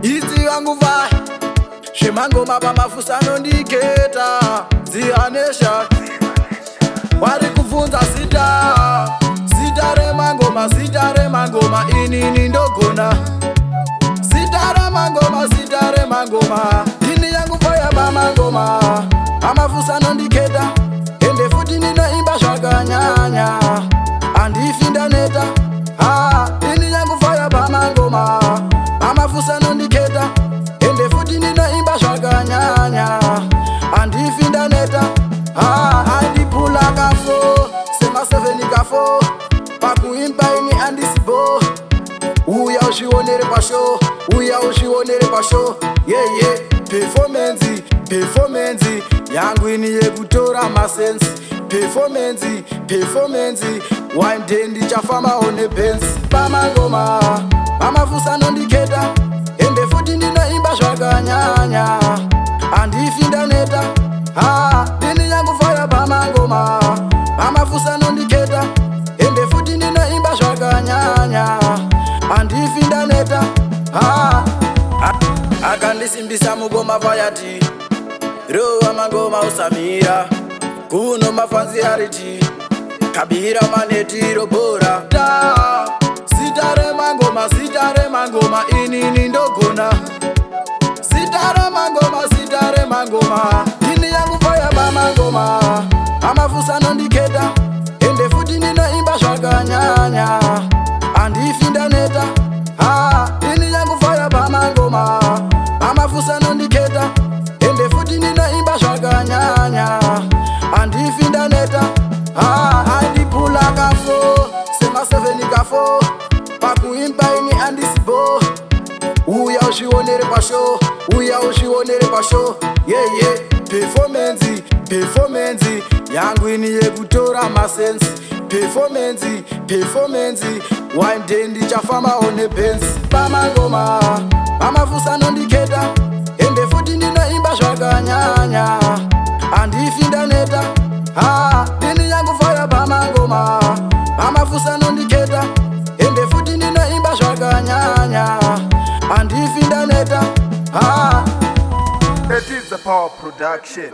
Iti wangu vai Shemangoma pamafusa nondiketa Zianesha Wari kufunza sita Sita remangoma inini ndogona Sita remangoma Dini yangu faya Pamangonga Amafusa nondiketa Ende futi ninoimba zvakanyanya Andifinda neta Dini yangu faya Pamangonga Amafusa nondiketa Ende futi ninoimba zvakanyanya Andifinda neta Andipula kafo Sema 7 kafo Pakuimba ini andisibo Uya ushionere pasho Uya ushionere pasho Yeah Performance Yangu ini yekutora masensi Performance One day ndichafama one pensi Pamangonga Amafusa nondiketa Ende futi ninoimba zvakanyanya Andifinda neta Dini yangu faya Pamangonga Amafusa nondiketa Ende futi ninoimba zvakanyanya Andifinda neta Akandisimbisa mugoma vayati Rowa mangoma usamira Kuno mafanzi ariti Kabira maneti robora Sita remangoma inini ndogona Sita remangoma Dini yangu faya Pamangonga Amafusa nondiketa Ende futi ninoimba zvakanyanya Andifinda neta Dini yangu faya Pamangonga Amafusa nondiketa Ende futi ninoimba zvakanyanya Andifinda neta Andipula kafo Sema 7 kafo Pakuimba ini andisibo Uya ushionere pasho Yeah Performance Yangu ini yekutora masensi Performance One day ndichafama one pensi Pamangonga Amafusa nondiketa Ende futi ninoimba zvakanyanya Andifinda neta Dini yangu faya Pamangonga Amafusa nondiketa Ende futi ninoimba zvakanyanya Andifinda neta Eddza Power Production.